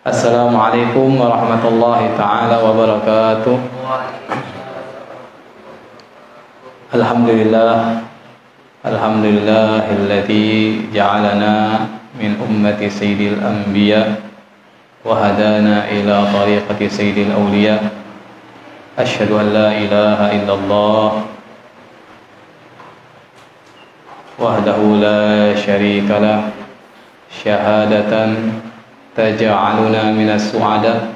Assalamualaikum warahmatullahi ta'ala wabarakatuh. Alhamdulillah, alhamdulillahilladzi ja'alana min ummati sayyidil anbiya wa hadana ila tariqati sayyidil awliya. Asyhadu an la ilaha illallah wahdahu la syarika lah, syahadatan taj'aluna minas su'ada,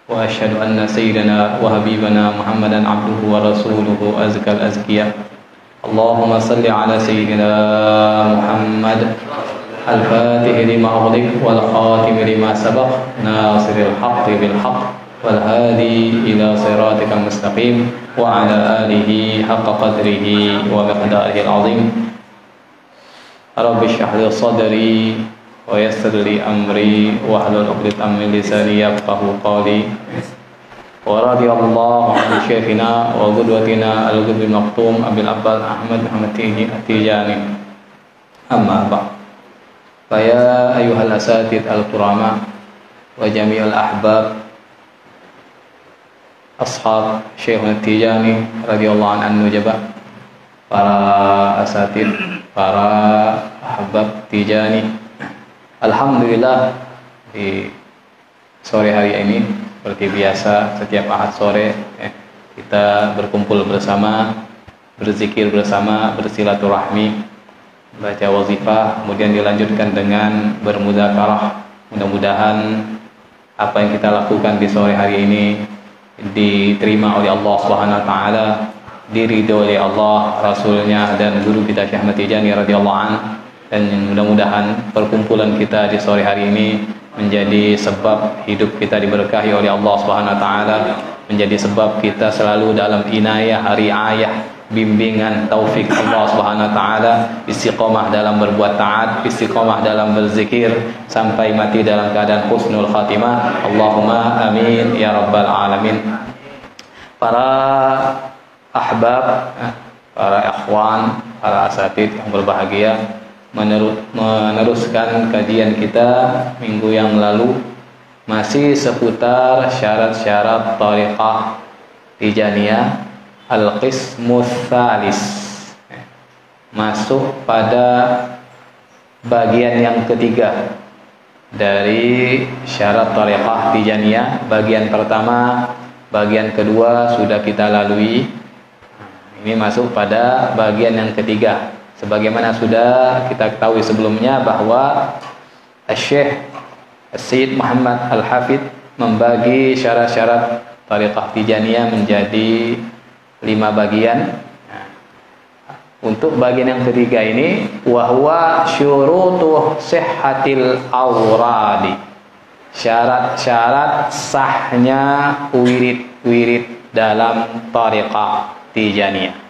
wa asyhadu anna sayyidana wa habibana Muhammadan abduhu wa rasuluhu azkal azkiya. Allahumma salli ala sayyidina Muhammad al-fatih lima ughliq wal khatim lima sabaq nasiril haqqi bil haqq wal hadi ila siratikal mustaqim wa ala alihi haqqa qadrihi wa miqdarihi al-azim. Rabbi shrah li sadri wa yassir li amri wahlul 'uqdatam min lisani yafqahu qawli. Wa radiyallahu an syekhina wa qudwatina al-qutbil maktum Abil Abbas Ahmad Muhammad At-Tijani. Amma ba'd. Fa ya ayyuhal asatid al-kurama wa jami'al ahbab ashab Syekh At-Tijani radhiyallahu anhu nujaba, para asatid, para ahbab Tijani. Alhamdulillah, di sore hari ini seperti biasa setiap Ahad sore kita berkumpul bersama, berzikir bersama, bersilaturahmi, baca wazifah, kemudian dilanjutkan dengan bermudzakarah. Mudah-mudahan apa yang kita lakukan di sore hari ini diterima oleh Allah Subhanahu wa taala, diridhoi oleh Allah, Rasulnya, dan guru kita Syekh Ahmad Tijani radhiyallahu anhu. Dan mudah-mudahan perkumpulan kita di sore hari ini menjadi sebab hidup kita diberkahi oleh Allah Subhanahu wa taala, menjadi sebab kita selalu dalam inayah, riayah, bimbingan, taufik Allah Subhanahu wa taala, istiqomah dalam berbuat taat, istiqomah dalam berzikir sampai mati dalam keadaan husnul khatimah. Allahumma amin ya rabbal alamin. Para ahbab, para ikhwan, para asatid yang berbahagia, meneruskan kajian kita minggu yang lalu masih seputar syarat-syarat thariqah Tijaniyah al-qismus tsalis, masuk pada bagian yang ketiga dari syarat thariqah Tijaniyah. Bagian pertama, bagian kedua sudah kita lalui. Ini masuk pada bagian yang ketiga. Sebagaimana sudah kita ketahui sebelumnya bahwa Syekh Sayyid Muhammad Al-Hafidh membagi syarat-syarat thariqah Tijaniyah menjadi 5 bagian. Untuk bagian yang ketiga ini, wahwa syurutu sihhatil awradi, syarat-syarat sahnya wirid-wirid dalam thariqah Tijaniyah.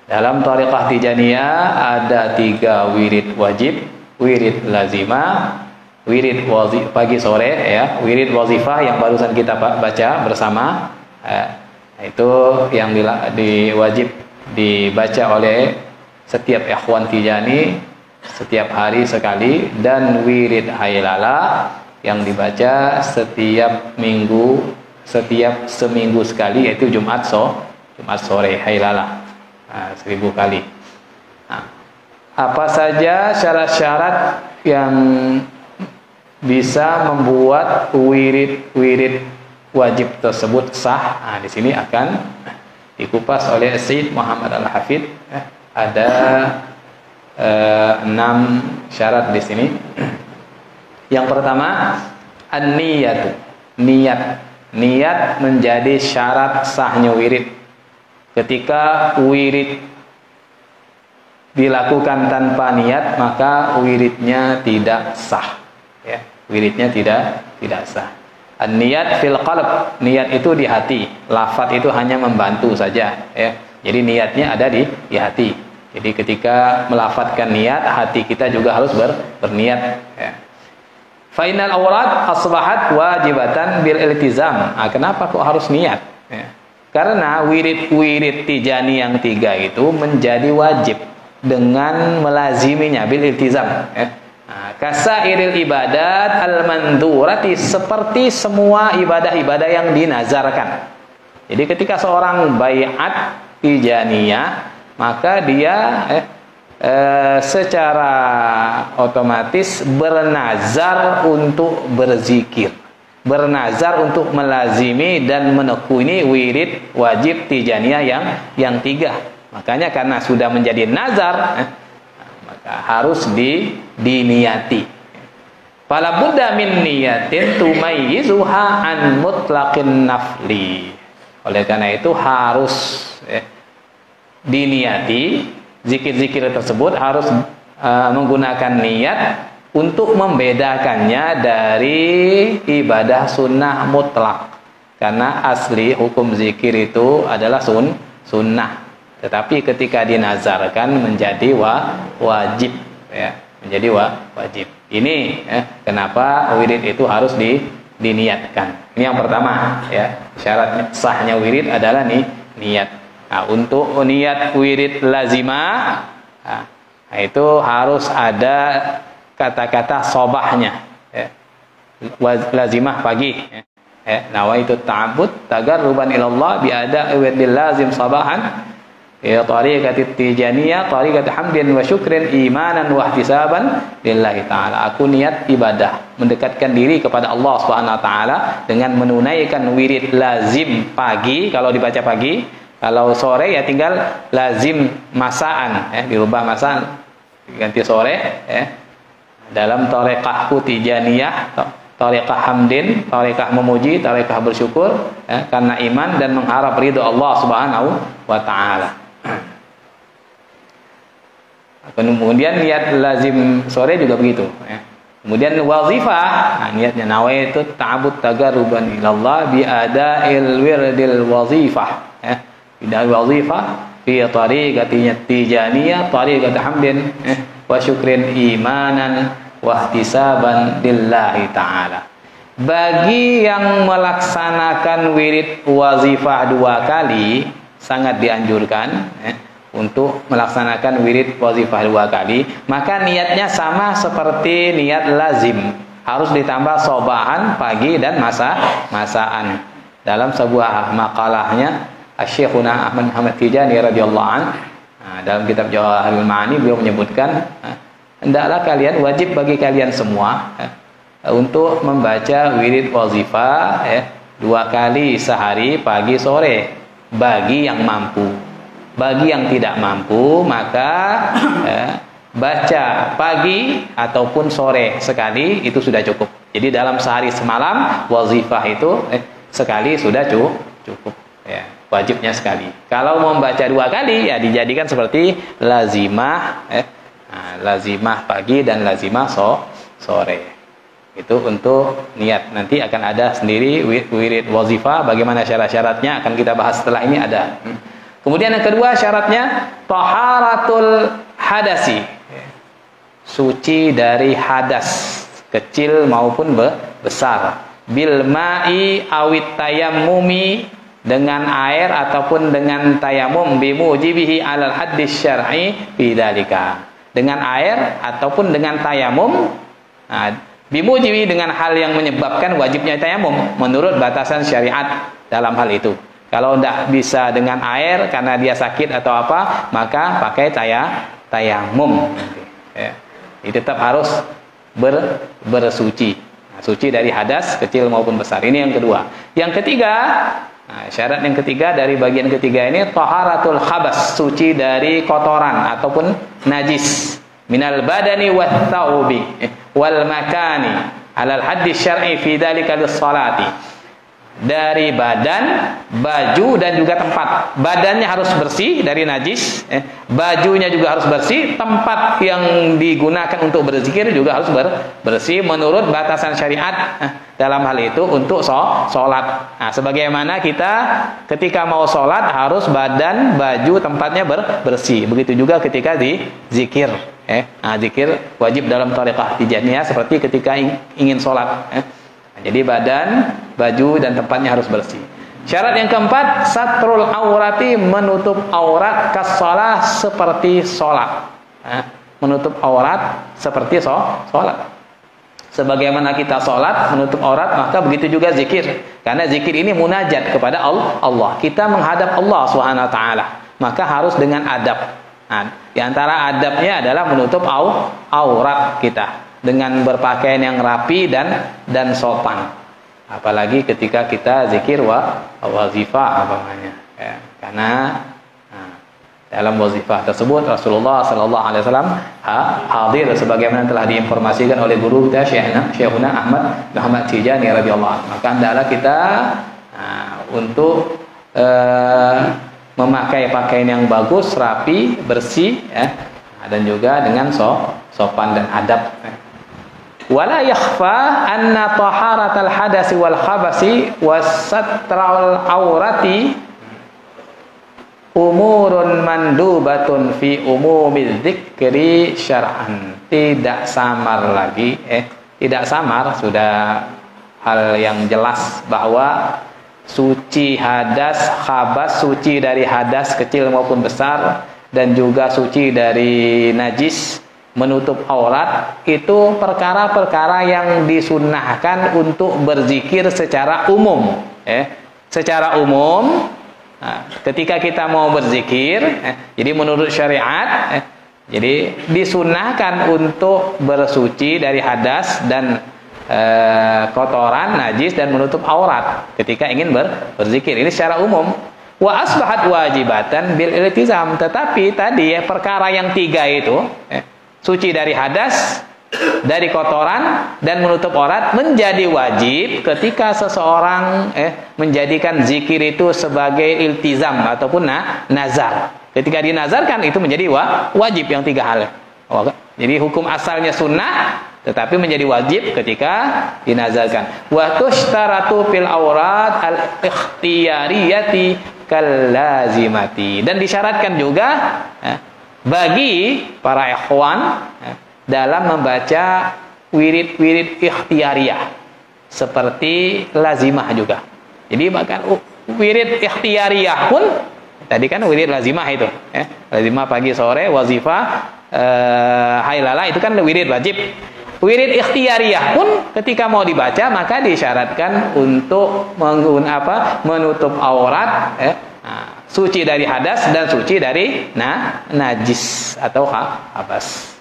Dalam thariqah Tijaniyah ada 3 wirid wajib, wirid lazimah, wirid pagi sore ya, wirid wazifah yang barusan kita baca bersama. Itu yang diwajib dibaca oleh setiap ikhwan Tijani setiap hari sekali, dan wirid hailala yang dibaca setiap minggu, setiap seminggu sekali, yaitu Jumat sore hailala 1000 kali. Apa saja syarat-syarat yang bisa membuat wirid-wirid wajib tersebut sah? Di sini akan dikupas oleh Sayyid Muhammad Al-Hafidh. Ada 6 syarat di sini. Yang pertama, an-niyatu, niat menjadi syarat sahnya wirid. Ketika wirid dilakukan tanpa niat, maka wiridnya tidak sah. Ya, wiridnya tidak sah. An-niyat fil qalb, niat itu di hati. Lafaz itu hanya membantu saja. Ya, jadi niatnya ada di hati. Jadi ketika melafadzkan niat, hati kita juga harus berniat. Ya. Fainal awrad asbahat wajibatan bil iltizam. Kenapa kok harus niat? Ya. Karena wirid-wirid Tijani yang 3 itu menjadi wajib dengan melaziminya bil iltizam. kasairil ibadat al-mandurati, seperti semua ibadah-ibadah yang dinazarkan. Jadi ketika seorang baiat tijaniyah, maka dia secara otomatis bernazar untuk berzikir, bernazar untuk melazimi dan menekuni wirid wajib tijaniyah yang 3. Makanya karena sudah menjadi nazar, maka harus diniyati. Fala budda min niyatin tumayyizuha an mutlaqin nafli. Oleh karena itu harus diniyati, zikir-zikir tersebut harus menggunakan niat untuk membedakannya dari ibadah sunnah mutlak. Karena asli hukum zikir itu adalah sunnah. Tetapi ketika dinazarkan menjadi wajib, ya, menjadi wajib. Ini kenapa wirid itu harus diniatkan. Ini yang pertama, ya. Syarat sahnya wirid adalah niat. Nah, untuk niat wirid lazimah, itu harus ada kata-kata sobahnya, ya. Lazimah pagi, ya. Nawaitu ta'abbud tagarruban ilallah biada wirdil lazim sabahan ya tariqatit tijaniyah tariqat hamdin wa syukrin imanan wa ihtisaban lillahi ta'ala. Aku niat ibadah mendekatkan diri kepada Allah Subhanahu wa taala dengan menunaikan wirid lazim pagi, kalau dibaca pagi. Kalau sore ya tinggal lazim masaan, dirubah masaan diganti sore, dalam tariqahku tijaniyah, tariqah hamdin, tariqah memuji, tariqah bersyukur, karena iman dan mengharap ridho Allah Subhanahu wa taala. Kemudian niat lazim sore juga begitu, Kemudian wazifah, niatnya nawaitu ta'abbud tagarruban ilallah bi ada'il wirdil wazifah, bidal wazifah fi tariqati tijaniyah tariqat hamdin wa syukrin imanan wa ihtisaban lillahi ta'ala. Bagi yang melaksanakan wirid wazifah 2 kali sangat dianjurkan, untuk melaksanakan wirid wazifah 2 kali, maka niatnya sama seperti niat lazim, harus ditambah sobahan pagi dan masaan. Dalam sebuah makalahnya Syekhuna Ahmad Muhammad Tijani radhiyallahu anhu, dalam kitab Jawahirul Ma'ani, beliau menyebutkan, hendaklah kalian, wajib bagi kalian semua untuk membaca wirid wazifah 2 kali sehari, pagi sore, bagi yang mampu. Bagi yang tidak mampu, maka baca pagi ataupun sore sekali itu sudah cukup. Jadi dalam sehari semalam wazifah itu sekali sudah cukup, ya. Wajibnya sekali. Kalau mau membaca 2 kali, ya dijadikan seperti lazimah, lazimah pagi dan lazimah sore. Itu untuk niat. Nanti akan ada sendiri wirid wazifah. Bagaimana syarat-syaratnya akan kita bahas setelah ini ada. Kemudian yang kedua syaratnya taharatul hadasi, suci dari hadas kecil maupun besar, bil ma'i awit tayammumi, dengan air ataupun dengan tayamum, bimujibihi alal haddis syar'i bidzalika, dengan air ataupun dengan tayamum, bimujibi, dengan hal yang menyebabkan wajibnya tayamum menurut batasan syariat dalam hal itu. Kalau tidak bisa dengan air karena dia sakit atau apa, maka pakai tayamum. Ini tetap harus bersuci. Suci dari hadas kecil maupun besar. Ini yang kedua. Yang ketiga, syarat yang ketiga dari bagian ketiga ini, taharatul khabas, suci dari kotoran ataupun najis. Minal badani wat thawbi wal makani alal haddi syar'i fi dzalika lis-salati. Dari badan, baju dan juga tempat. Badannya harus bersih dari najis, bajunya juga harus bersih, tempat yang digunakan untuk berzikir juga harus bersih menurut batasan syariat dalam hal itu untuk sholat. Sebagaimana kita ketika mau sholat harus badan, baju, tempatnya bersih. Begitu juga ketika di zikir. Zikir wajib dalam tariqah tijaniyah seperti ketika ingin sholat. Jadi badan, baju dan tempatnya harus bersih. Syarat yang keempat, satrul aurati, menutup aurat kasalah, seperti sholat. Menutup aurat seperti sholat. Sebagaimana kita sholat menutup aurat, maka begitu juga zikir. Karena zikir ini munajat kepada Allah. Kita menghadap Allah Subhanahu wa taala, maka harus dengan adab. Nah, di antara adabnya adalah menutup aurat kita dengan berpakaian yang rapi dan sopan. Apalagi ketika kita zikir wazifah namanya. Ya, karena dalam wazifah tersebut Rasulullah sallallahu alaihi wasallam hadir sebagaimana telah diinformasikan oleh guru kita Syekhuna Ahmad Muhammad Tijani radhiyallahu anhu. Maka hendaklah kita untuk memakai pakaian yang bagus, rapi, bersih, ya, dan juga dengan sopan dan adab. Wala yakhfa anna taharatal hadasi wal khabasi wasatral aurati umurun mandubatun fi umumiz dzikri syar'an. Tidak samar lagi, tidak samar, sudah hal yang jelas bahwa suci hadas, khabas, suci dari hadas kecil maupun besar, dan juga suci dari najis, menutup aurat, itu perkara-perkara yang disunnahkan untuk berzikir secara umum. Secara umum, ketika kita mau berzikir, jadi menurut syariat, jadi disunnahkan untuk bersuci dari hadas dan kotoran, najis, dan menutup aurat ketika ingin berzikir. Ini secara umum. Wa asbahat wajibatan bil iltizam. Tetapi tadi perkara yang 3 itu, suci dari hadas, dari kotoran, dan menutup aurat, menjadi wajib ketika seseorang menjadikan zikir itu sebagai iltizam ataupun nazar. Ketika dinazarkan itu menjadi wajib yang 3 hal. Jadi hukum asalnya sunnah, tetapi menjadi wajib ketika dinazarkan. Wa tushtaratu fil aurat al ikhtiyariyati kal lazimati. Dan disyaratkan juga bagi para ikhwan dalam membaca wirid-wirid ikhtiyariyah seperti lazimah juga. Jadi bahkan wirid ikhtiyariyah pun, tadi kan wirid lazimah itu, lazimah pagi sore, wazifah, hailala, itu kan wirid wajib. Wirid ikhtiyariyah pun ketika mau dibaca maka disyaratkan untuk menutup aurat, suci dari hadas dan suci dari najis atau habas.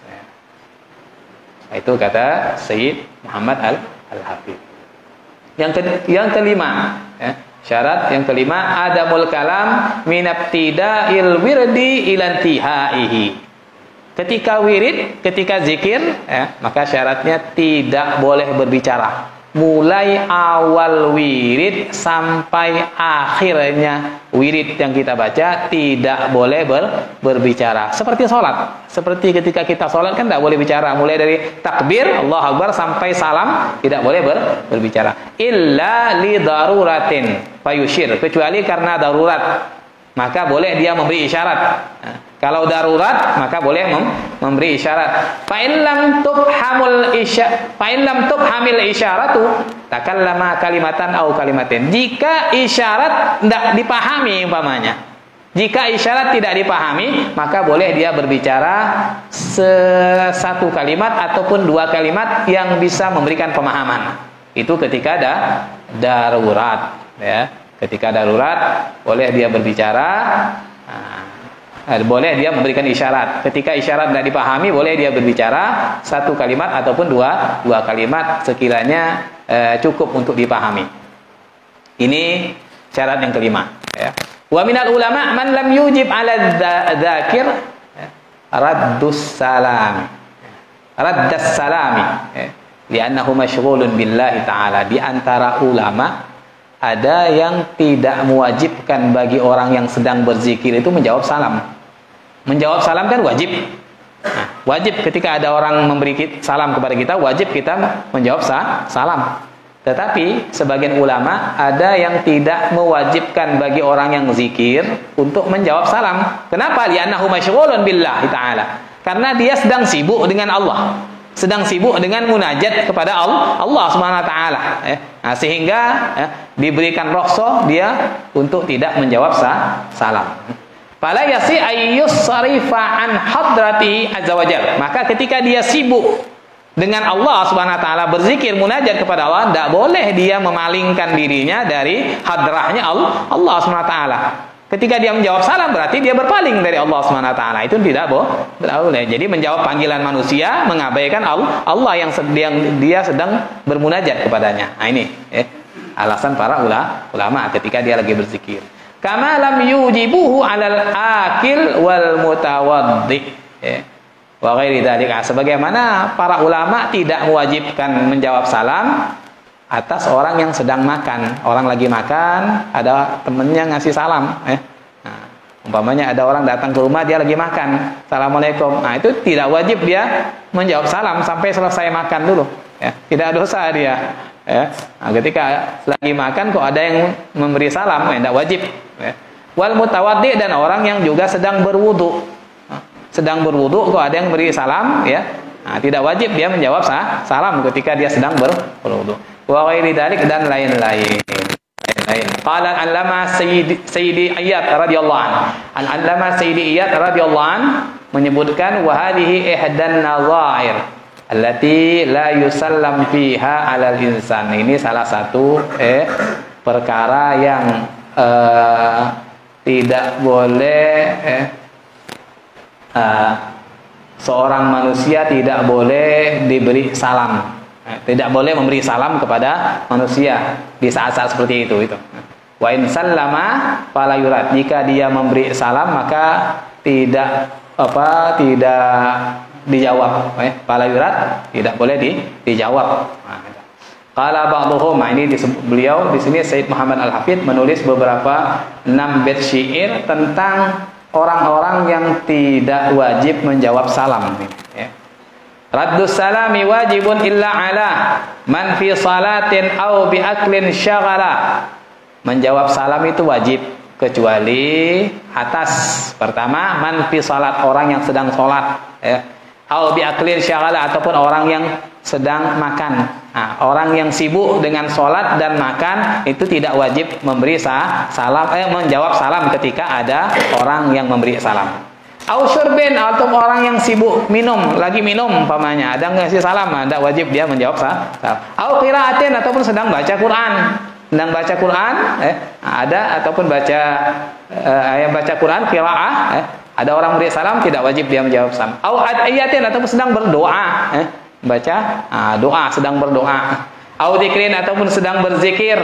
Itu kata Sayyid Muhammad Al-Hafidh. Yang kelima, syarat yang kelima, adamul kalam minabtida'il wirdi ilantihaihi. Ketika wirid, ketika zikir, maka syaratnya tidak boleh berbicara. Mulai awal wirid sampai akhirnya wirid yang kita baca tidak boleh berbicara. Seperti sholat. Seperti ketika kita sholat kan tidak boleh bicara. Mulai dari takbir, Allahu Akbar, sampai salam tidak boleh berbicara. Illa li daruratin fayushir. Kecuali karena darurat, maka boleh dia memberi isyarat. Kalau darurat maka boleh memberi isyarat. Fa in lam tubhamil isyaratu takallama kalimatan au kalimatin. Jika isyarat tidak dipahami umpamanya. Jika isyarat tidak dipahami, maka boleh dia berbicara satu kalimat ataupun 2 kalimat yang bisa memberikan pemahaman. Itu ketika ada darurat, ya. Ketika darurat boleh dia berbicara. Boleh dia memberikan isyarat. Ketika isyarat tidak dipahami, boleh dia berbicara 1 kalimat ataupun dua kalimat sekiranya cukup untuk dipahami. Ini syarat yang kelima, ya. Wa minal ulama man lam yujib 'ala dzakir raddas salami, li'annahu masyghulun billahi ta'ala. Di antara ulama ada yang tidak mewajibkan bagi orang yang sedang berzikir itu menjawab salam. Menjawab salam kan wajib. Nah, wajib ketika ada orang memberi salam kepada kita, wajib kita menjawab salam. Tetapi sebagian ulama ada yang tidak mewajibkan bagi orang yang zikir untuk menjawab salam. Kenapa? Li'annahu masyghulun billahi ta'ala. Karena dia sedang sibuk dengan Allah. Sedang sibuk dengan munajat kepada Allah Subhanahu wa taala, Nah, sehingga diberikan rukhsah dia untuk tidak menjawab salam. Fala yasi ayyus sarifa an hadrati azza wajalla. Maka ketika dia sibuk dengan Allah Subhanahu wa taala, berzikir munajat kepada Allah, tidak boleh dia memalingkan dirinya dari hadrahnya Allah Subhanahu wa taala. Ketika dia menjawab salam berarti dia berpaling dari Allah Subhanahu wa taala. Itu tidak boleh. Jadi menjawab panggilan manusia, mengabaikan Allah yang dia sedang bermunajat kepadanya. Nah ini alasan para ulama ketika dia lagi berzikir. Kama lam yujibuhu 'alal akil wal mutawaddi. Wa ghairi dzalika. Sebagaimana para ulama tidak mewajibkan menjawab salam atas orang yang sedang makan. Orang lagi makan, ada temennya ngasih salam. Nah, umpamanya ada orang datang ke rumah, dia lagi makan. Assalamualaikum. Nah, itu tidak wajib dia menjawab salam sampai selesai makan dulu. Tidak dosa dia. Nah, ketika lagi makan kok ada yang memberi salam, tidak wajib. Wal mutawaddi, dan orang yang juga sedang berwudu. Sedang berwudu kok ada yang beri salam, nah, tidak wajib dia menjawab salam ketika dia sedang berwudu. Wa ghairi dzalik, dan lain-lain. Qala al-allama Sayyidi Iyad radhiyallahu anhu. Al-allama Sayyidi Iyad radhiyallahu anhu menyebutkan wa hadhihi ihdan nadhair allati la yusallam fiha 'alal insan. Ini salah satu perkara yang tidak boleh seorang manusia tidak boleh diberi salam. Tidak boleh memberi salam kepada manusia di saat-saat seperti itu. Wa in sallama fala yurad. Jika dia memberi salam maka tidak dijawab. Fala yurad, tidak boleh dijawab. Qala ba'dhum, ini beliau di sini Sayyid Muhammad Al-Hafidh menulis beberapa 6 bait syair tentang orang-orang yang tidak wajib menjawab salam. Raddus salami wajibun illa ala man fi salatin aw bi aklin syaghala. Menjawab salam itu wajib kecuali atas pertama man fi salat, orang yang sedang salat, aw bi aklin syaghala, ataupun orang yang sedang makan. Nah, orang yang sibuk dengan salat dan makan itu tidak wajib memberi salam, menjawab salam ketika ada orang yang memberi salam. Au syurbin, atau orang yang sibuk lagi minum umpamanya, ada ngasih salam, tidak wajib dia menjawab salam. Au qiraatin, ataupun sedang baca Quran. Ada ataupun baca Quran qiraah, ada orang beri salam, tidak wajib dia menjawab salam. Au adiyatin, ataupun sedang berdoa, baca doa, sedang berdoa. Au dzikrin, ataupun sedang berzikir.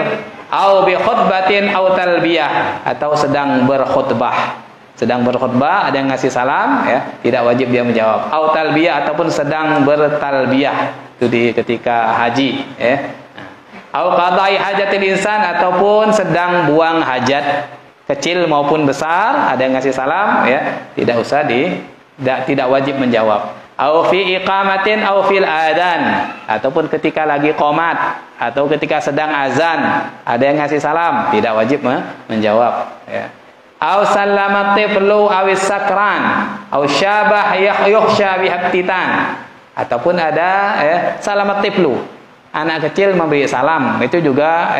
Au bi khutbatin au talbiyah, atau sedang berkhutbah. Sedang berkhutbah, ada yang ngasih salam, tidak wajib dia menjawab. Au talbiyah, ataupun sedang bertalbiyah, itu ketika haji, Au qada'i hajatil insan, ataupun sedang buang hajat kecil maupun besar, ada yang ngasih salam, tidak wajib menjawab. Au fi iqamatin au fil adan, ataupun ketika lagi qomat atau ketika sedang azan, ada yang ngasih salam, tidak wajib menjawab. Au sallama tiflu awis sakran au syabah yukhsha bihatitan, ataupun ada salamat tiflu, anak kecil memberi salam, itu juga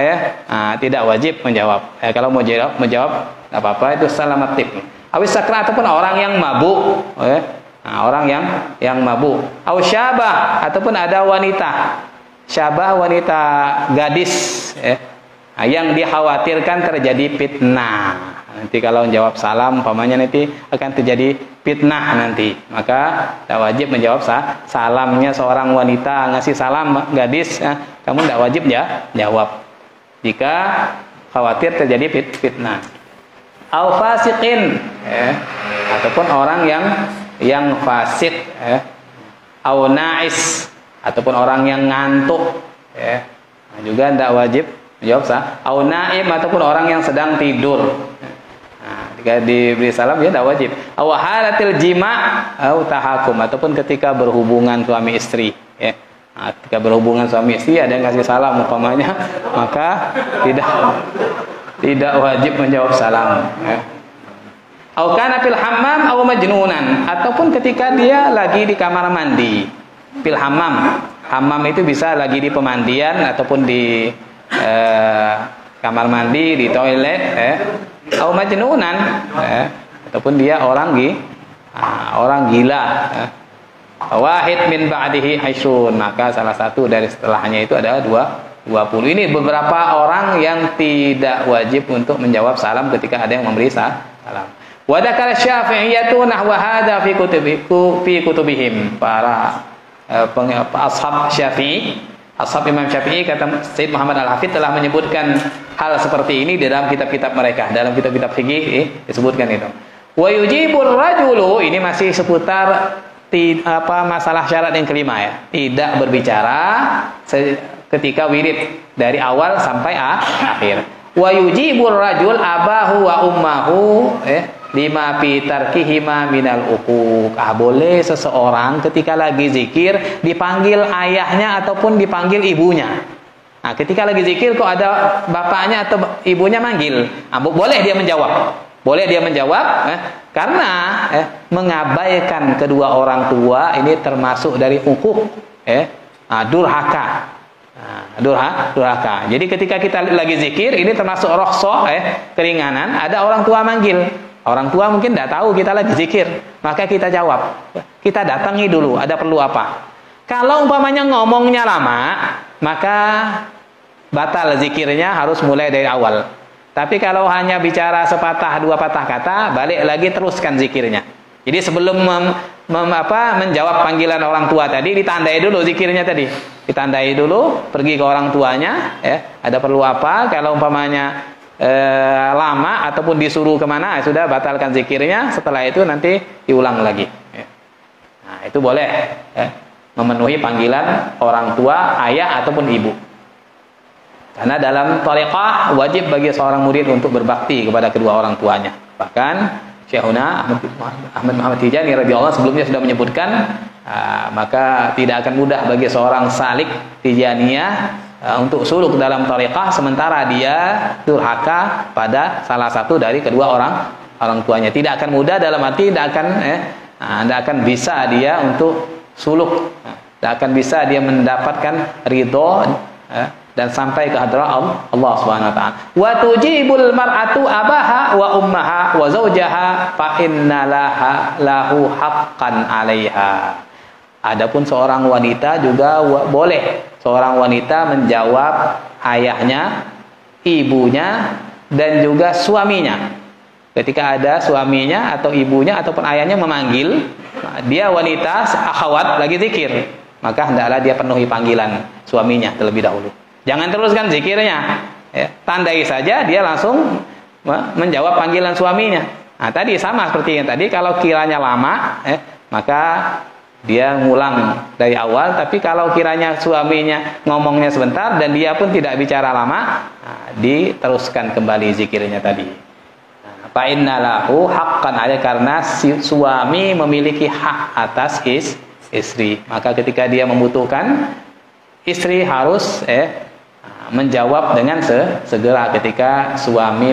tidak wajib menjawab. Kalau mau menjawab enggak apa-apa, itu salamat tiflu. Awis sakran, ataupun orang yang mabuk, orang yang mabuk. Au syabah, ataupun ada wanita syabah, wanita gadis, yang dikhawatirkan terjadi fitnah. Nanti kalau menjawab salam umpamanya nanti akan terjadi fitnah nanti, maka tidak wajib menjawab salamnya seorang wanita ngasih salam gadis, kamu tidak wajib jawab jika khawatir terjadi fitnah. Au fasiqin, ataupun orang yang fasik, au na'is, ataupun orang yang ngantuk, juga tidak wajib menjawab au naim, ataupun orang yang sedang tidur. Jika diberi salam dia tidak wajib. Aw halatil jima' au tahakum, ataupun ketika berhubungan suami istri, ketika berhubungan suami istri ada yang kasih salam umpamanya, maka tidak wajib menjawab salam. Au kana fil hammam aw majnunan, ataupun ketika dia lagi di kamar mandi. Fil hammam, hammam itu bisa lagi di pemandian ataupun di kamar mandi, di toilet, au majnunan, ataupun dia orang gila, Wahid min ba'dihi 20, maka salah satu dari setelahnya itu adalah 20. Ini beberapa orang yang tidak wajib untuk menjawab salam ketika ada yang memberi salam. Wa dzakara Syafi'iyyatu nahwa hadza fi kutubihim. Para ashab Syafi'i, ashab Imam Syafi'i, kata Sayyid Muhammad Al-Hafidz, telah menyebutkan hal seperti ini di dalam kitab-kitab mereka, dalam kitab-kitab fikih disebutkan itu. Wa yujibur rajulu, ini masih seputar masalah syarat yang kelima ya, tidak berbicara ketika wirid dari awal sampai akhir. Wa yujibur rajul abahu wa ummahu lima fi tarkihima minal uquq. Boleh seseorang ketika lagi zikir dipanggil ayahnya ataupun dipanggil ibunya. Nah, ketika lagi zikir kok ada bapaknya atau ibunya manggil, boleh dia menjawab. Boleh dia menjawab, karena mengabaikan kedua orang tua ini termasuk dari uquq, durhaka. Durhaka. Jadi ketika kita lagi zikir ini termasuk rukhsah, keringanan, ada orang tua manggil. Orang tua mungkin tidak tahu kita lagi zikir, maka kita jawab. Kita datangi dulu, ada perlu apa? Kalau umpamanya ngomongnya lama, maka batal zikirnya, harus mulai dari awal. Tapi kalau hanya bicara sepatah dua patah kata, balik lagi teruskan zikirnya. Jadi sebelum menjawab panggilan orang tua tadi, ditandai dulu zikirnya tadi. Ditandai dulu, pergi ke orang tuanya, ada perlu apa? Kalau umpamanya lama ataupun disuruh kemana, sudah batalkan zikirnya. Setelah itu nanti diulang lagi. Nah, itu boleh memenuhi panggilan orang tua, ayah ataupun ibu. Karena dalam thariqah wajib bagi seorang murid untuk berbakti kepada kedua orang tuanya. Bahkan Syekhuna Ahmad Muhammad Tijani radhiyallahu sebelumnya sudah menyebutkan, maka tidak akan mudah bagi seorang salik Tijaniyah untuk suluk dalam thariqah sementara dia durhaka pada salah satu dari kedua orang tuanya. Tidak akan mudah dalam arti tidak akan bisa dia untuk suluk, tidak akan bisa dia mendapatkan ridho dan sampai ke hadrat Allah Subhanahu wa taala. Wa tujibul mar'atu abaha wa ummaha wa zawjaha fa inna lahu haqqan 'alaiha. Adapun seorang wanita juga boleh seorang wanita menjawab ayahnya, ibunya dan juga suaminya. Ketika ada suaminya atau ibunya ataupun ayahnya memanggil, dia wanita akhwat lagi zikir, maka hendaklah dia penuhi panggilan suaminya terlebih dahulu. Jangan teruskan zikirnya, tandai saja dia langsung menjawab panggilan suaminya. Nah, tadi sama seperti yang tadi, kalau kiranya lama, maka dia ngulang dari awal. Tapi kalau kiranya suaminya ngomongnya sebentar dan dia pun tidak bicara lama, diteruskan kembali zikirnya tadi. Fa innalahu haqqan 'alaihi, karena si suami memiliki hak atas istri. Maka ketika dia membutuhkan, istri harus menjawab dengan segera ketika suami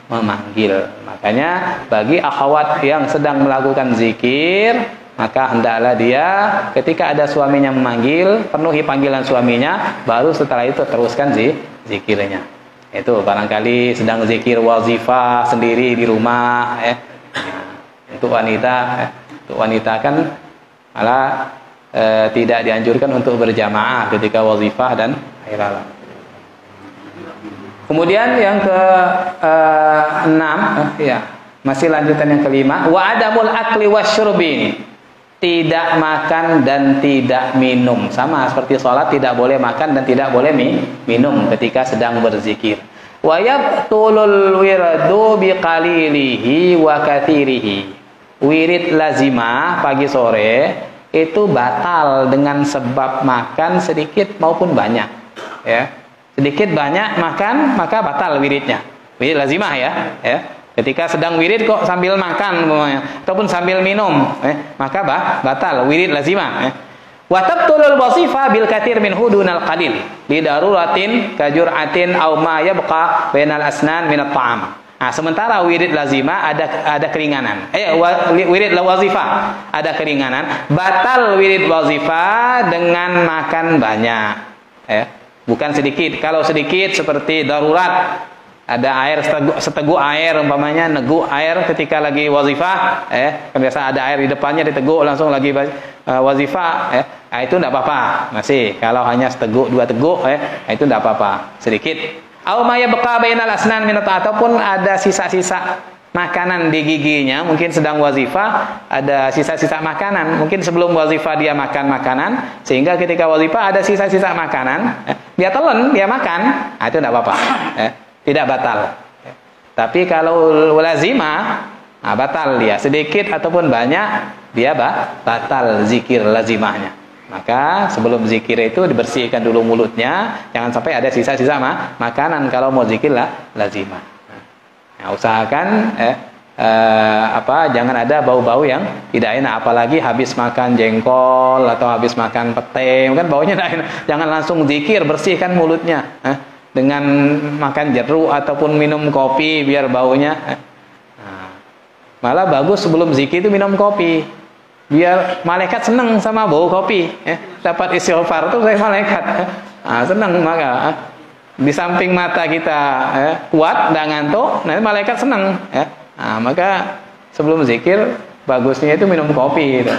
memanggil. Makanya bagi akhwat yang sedang melakukan zikir, maka hendaklah dia ketika ada suaminya memanggil, penuhi panggilan suaminya, baru setelah itu teruskan zikirnya. Itu barangkali sedang zikir wazifah sendiri di rumah, untuk wanita kan malah tidak dianjurkan untuk berjamaah ketika wazifah dan akhir. Kemudian yang ke-6, masih lanjutan yang kelima, wa adamul akli wasyurbi, tidak makan dan tidak minum. Sama seperti sholat, tidak boleh makan dan tidak boleh minum ketika sedang berzikir. Wa yabtulul wirdu biqalilihi wa kathirihi. Wirid lazimah pagi sore itu batal dengan sebab makan sedikit maupun banyak, sedikit banyak makan maka batal wiridnya. Wirid lazimah ya. Ketika sedang wirid kok sambil makan ataupun sambil minum, maka batal wirid lazimah. Wa tabtulul wazifah bil katsir min hudunal qalil li daruratin kajur'atin aw ma yabqa bainal asnan min at-ta'am. Nah, sementara wirid lazimah ada keringanan. Wirid wazifah ada keringanan. Batal wirid wazifah dengan makan banyak. Bukan sedikit. Kalau sedikit seperti darurat, ada air seteguk air umpamanya, neguk air ketika lagi wazifah, kan biasa ada air di depannya diteguk langsung lagi wazifah, itu tidak apa-apa masih. Kalau hanya seteguk 2 teguk, itu tidak apa-apa, sedikit. Au ma yabqa bainal asnan min ataupun ada sisa-sisa makanan di giginya, mungkin sedang wazifah ada sisa-sisa makanan, mungkin sebelum wazifah dia makan makanan sehingga ketika wazifah ada sisa-sisa makanan, dia telan, dia makan, itu tidak apa-apa, tidak batal. Tapi kalau lazimah, batal dia, sedikit ataupun banyak dia batal zikir lazimahnya. Maka sebelum zikir itu dibersihkan dulu mulutnya, jangan sampai ada sisa-sisa makanan kalau mau zikir lazimah. Nah, usahakan jangan ada bau-bau yang tidak enak, apalagi habis makan jengkol atau habis makan pete, kan baunya tidak enak. Jangan langsung zikir, bersihkan mulutnya dengan makan jeruk ataupun minum kopi biar baunya. Malah bagus sebelum zikir itu minum kopi, biar malaikat senang sama bau kopi, dapat istighfar tuh saya malaikat, senang. Maka di samping mata kita kuat, tidak ngantuk, nanti malaikat senang. Maka sebelum zikir bagusnya itu minum kopi gitu.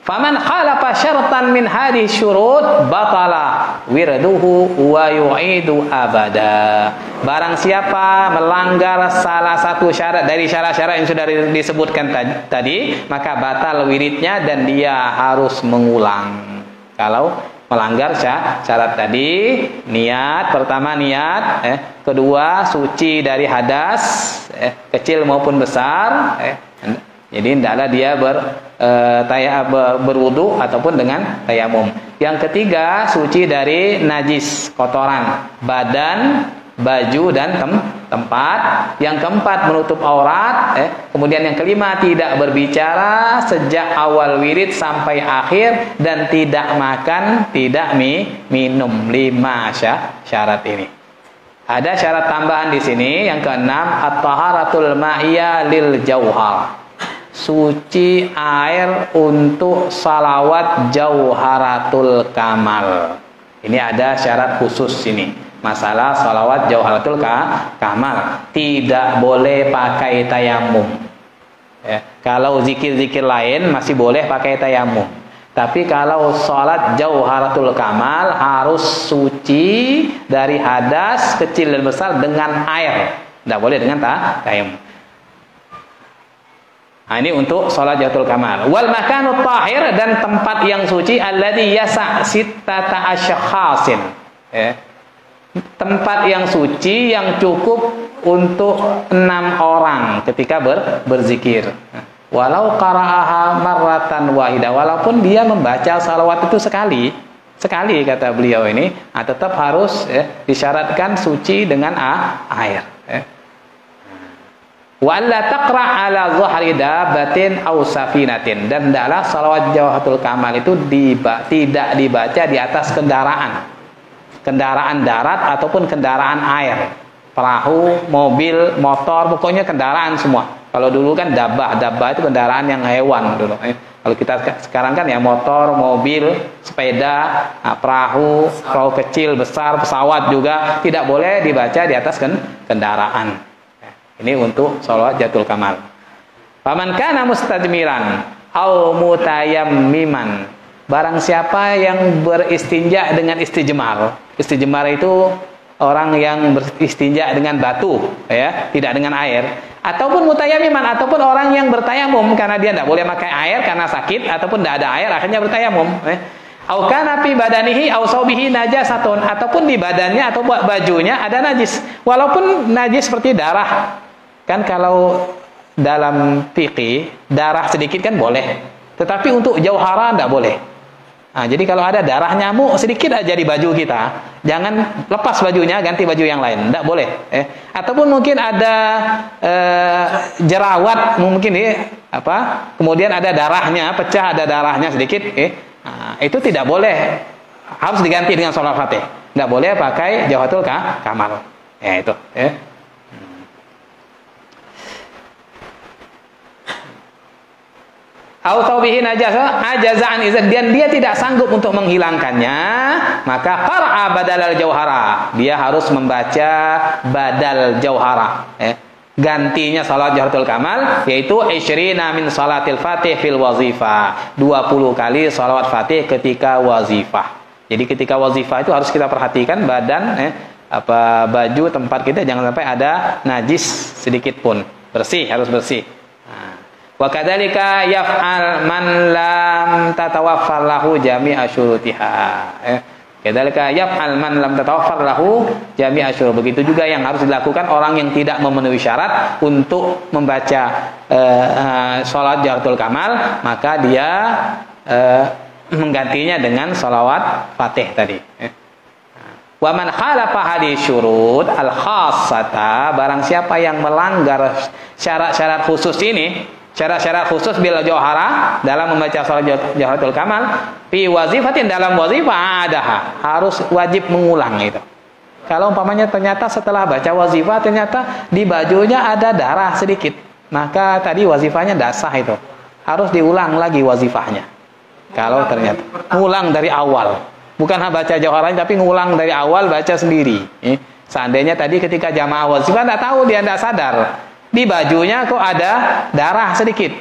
Faman khalafa syartan min hadhihi syurut batala wirduhu wa yu'idu abada. Barang siapa melanggar salah satu syarat dari syarat-syarat yang sudah disebutkan tadi, maka batal wiridnya dan dia harus mengulang. Kalau melanggar syarat tadi, niat, pertama niat, kedua suci dari hadas, kecil maupun besar, jadi hendaklah dia berwudu ataupun dengan tayamum. Yang ketiga, suci dari najis, kotoran badan, baju dan tempat. Yang keempat, menutup aurat. Kemudian yang kelima, tidak berbicara sejak awal wirid sampai akhir dan tidak makan, tidak minum. 5 syarat ini. Ada syarat tambahan di sini. Yang keenam, at-taharatul ma'iyah lil jauhar. Suci air untuk salawat jauharatul kamal. Ini ada syarat khusus ini. Masalah salawat jauharatul kamal. Tidak boleh pakai tayamum. Kalau zikir-zikir lain masih boleh pakai tayamum. Tapi kalau salat jauharatul kamal harus suci dari hadas kecil dan besar dengan air. Tidak boleh dengan tayamum. Nah, ini untuk salat jauharatul kamal. Wal makanut tahir, dan tempat yang suci alladzi yasa' sittata asykhasin. Tempat yang suci yang cukup untuk 6 orang ketika berzikir. Walau qara'aha marratan wahidah, walaupun dia membaca salawat itu sekali kata beliau ini, tetap harus disyaratkan suci dengan air. Wa alla taqra' ala dhahri dabbatin aw safinatin, dan hendaklah salawat jauharatul kamal itu tidak dibaca di atas kendaraan darat ataupun kendaraan air, perahu, mobil, motor, pokoknya kendaraan semua. Kalau dulu kan dabbah itu kendaraan yang hewan dulu. Kalau kita sekarang kan ya motor, mobil, sepeda, perahu kecil, besar, pesawat juga tidak boleh dibaca di atas kendaraan. Ini untuk salawat jauharatul kamal. Faman kana mustajmiran au mutayammiman, barang siapa yang beristinja dengan istijmar. Istijmar itu orang yang beristinja dengan batu, tidak dengan air. Ataupun mutayammiman, ataupun orang yang bertayamum karena dia tidak boleh pakai air karena sakit ataupun tidak ada air akhirnya bertayamum. Au kana fi badanihi aw saubihi najasatun, ataupun di badannya atau bajunya ada najis, walaupun najis seperti darah. Kan kalau dalam fikih darah sedikit kan boleh, tetapi untuk jauhara tidak boleh. Nah, jadi kalau ada darah nyamuk sedikit aja di baju kita, jangan lepas bajunya, ganti baju yang lain, tidak boleh. Ataupun mungkin ada jerawat, mungkin kemudian ada darahnya, pecah, ada darahnya sedikit, nah, itu tidak boleh, harus diganti dengan sholat fatih. Tidak boleh pakai jauharatul kamal. Itu. au taubihi najasa ajazan izan, dan dia tidak sanggup untuk menghilangkannya, maka qara'a badalal jauhara, dia harus membaca badal jauhara, gantinya salat jawharatul kamal, yaitu 20 min salatil fatih fil wazifah, 20 kali salawat fatih ketika wazifah. Jadi ketika wazifah itu harus kita perhatikan badan, baju tempat kita jangan sampai ada najis sedikit pun, bersih, harus bersih. Wa kadzalika yaf'al man lam tatawaffar lahu jami'a syurutiha. Kadzalika yaf'al man lam tatawaffar lahu jami'a syurut. Begitu juga yang harus dilakukan orang yang tidak memenuhi syarat untuk membaca salat jawharatul kamal, maka dia menggantinya dengan salawat Fatih tadi. Wa man khalafa hadhihi syurut al-khassata, barang siapa yang melanggar syarat-syarat khusus ini, syarat-syarat khusus bil jauhara dalam membaca salat jawharatul kamal, fi wazifatin, dalam wazifah adaha, harus wajib mengulang itu. Kalau umpamanya ternyata setelah baca wazifah ternyata di bajunya ada darah sedikit, maka tadi wazifahnya tidak sah, itu harus diulang lagi wazifahnya. Kalau ternyata ngulang dari awal, bukan baca jauharanya tapi ngulang dari awal, baca sendiri. Seandainya tadi ketika jamaah wazifah tidak tahu, dia tidak sadar di bajunya kok ada darah sedikit,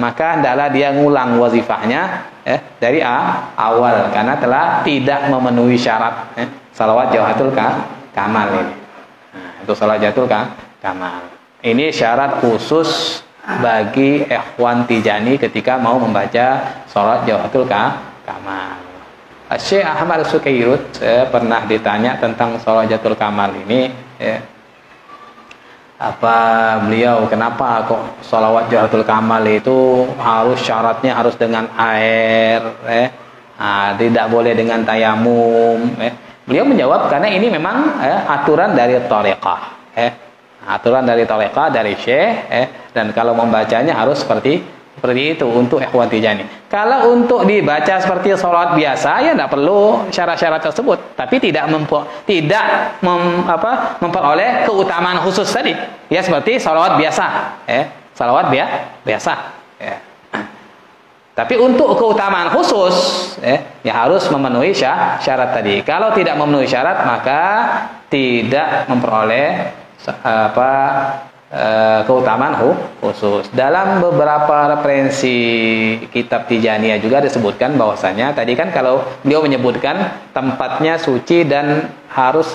maka hendaklah dia ngulang wazifahnya dari awal, karena telah tidak memenuhi syarat salawat jawharatul kamal ini. Itu salawat jawharatul kamal. Ini syarat khusus bagi ikhwan Tijani ketika mau membaca salawat jawharatul kamal. Syekh Ahmad Sukairut pernah ditanya tentang salawat jawharatul kamal ini, beliau kenapa kok sholawat jawharatul kamal itu harus syaratnya harus dengan air, tidak boleh dengan tayamum. Beliau menjawab karena ini memang aturan dari thariqah, aturan dari thariqah, dari syekh, dan kalau membacanya harus seperti itu untuk ikhwan Tijani. Kalau untuk dibaca seperti sholat biasa, ya tidak perlu syarat-syarat tersebut, tapi tidak memperoleh keutamaan khusus tadi, ya seperti sholawat biasa, sholawat biasa. Tapi untuk keutamaan khusus, ya harus memenuhi syarat tadi. Kalau tidak memenuhi syarat, maka tidak memperoleh keutamaan khusus. Dalam beberapa referensi kitab Tijaniyah juga disebutkan bahwasanya tadi kan kalau beliau menyebutkan tempatnya suci dan harus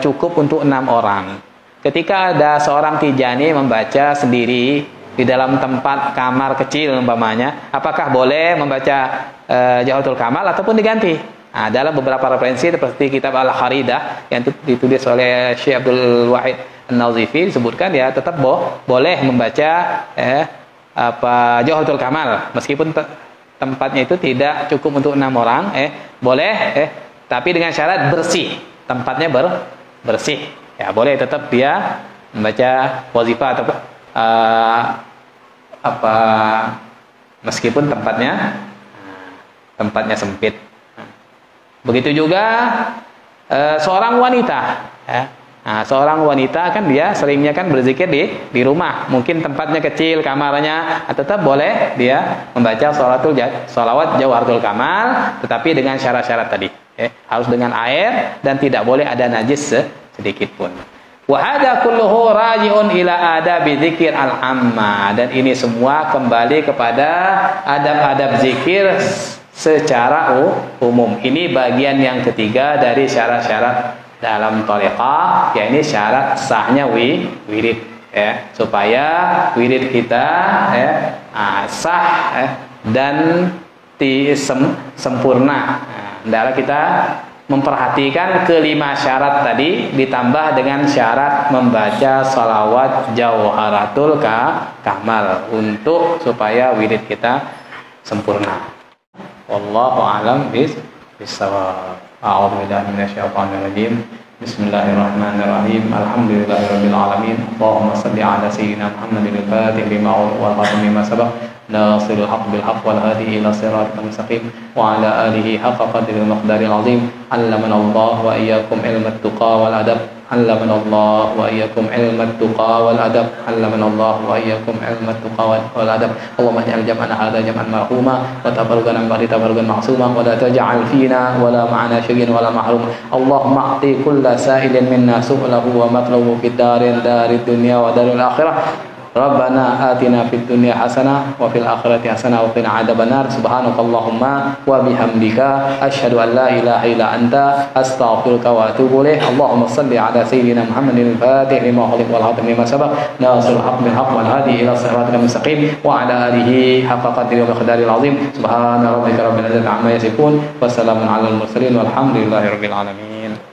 cukup untuk 6 orang. Ketika ada seorang Tijani membaca sendiri di dalam tempat kamar kecil umpamanya, apakah boleh membaca jawharatul kamal ataupun diganti? Dalam beberapa referensi seperti kitab Al-Kharidah yang ditulis oleh Syekh Abdul Wahid An-Nazifi disebutkan ya tetap boleh membaca jawharatul kamal meskipun tempatnya itu tidak cukup untuk 6 orang, boleh, tapi dengan syarat bersih, tempatnya bersih, ya boleh tetap dia membaca wazifah atau meskipun tempatnya sempit. Begitu juga seorang wanita, seorang wanita kan dia seringnya kan berzikir di rumah, mungkin tempatnya kecil, kamarnya, tetap boleh dia membaca sholawat jawharatul kamal, tetapi dengan syarat-syarat tadi, harus dengan air dan tidak boleh ada najis sedikit pun. Wa hadza kulluhu raji'un ila adabi dzikir al-amma, dan ini semua kembali kepada adab-adab zikir secara umum. Ini bagian yang ketiga dari syarat-syarat dalam thariqah, yakni syarat sahnya wirid, supaya wirid kita sah dan sempurna. Hendaklah kita memperhatikan kelima syarat tadi ditambah dengan syarat membaca salawat jawharatul kamal untuk supaya wirid kita sempurna. Wallahu a'lam bis-shawab. A'udzu billahi minasyaitonir rajim. Bismillahirrahmanirrahim. Alhamdulillahirabbil alamin. Allahumma shalli ala sayyidina Muhammadin al-fatih lima wa khatam lima sabaq. Nasirul haqq bil haqq wal hadi ila siratal mustaqim wa ala alihi haqqa qadril miqdaril azim. Allamana Allah wa iyyakum ilmat tuqa wal adab. علمنا الله وإياكم علم التقى والأدب علمنا الله وإياكم علم التقى والأدب اللهم اجعل جمعنا هذا جمعا مرحوما وتفرقنا من بعده تفرقا معصوما ولا تجعل فينا ولا معنا شقيا ولا محروما اللهم أعطي كل سائل منا سؤله ومطلبه في دار الدنيا ودار الآخرة ربنا آتنا في الدنيا حسنة وفي الآخرة حسنة وقنا عذاب النار سبحانك اللهم وبحمدك أشهد أن لا إله إلا أنت أستغفرك وأتوب إليك اللهم صل على سيدنا محمد الفاتح لما خلق والخاتم لما سبق ناصر الحق بالحق والهادي إلى صراطك المستقيم وعلى آله حق قدره ومقداره العظيم سبحان ربك رب العزة عما يصفون وسلام على المرسلين والحمد لله رب العالمين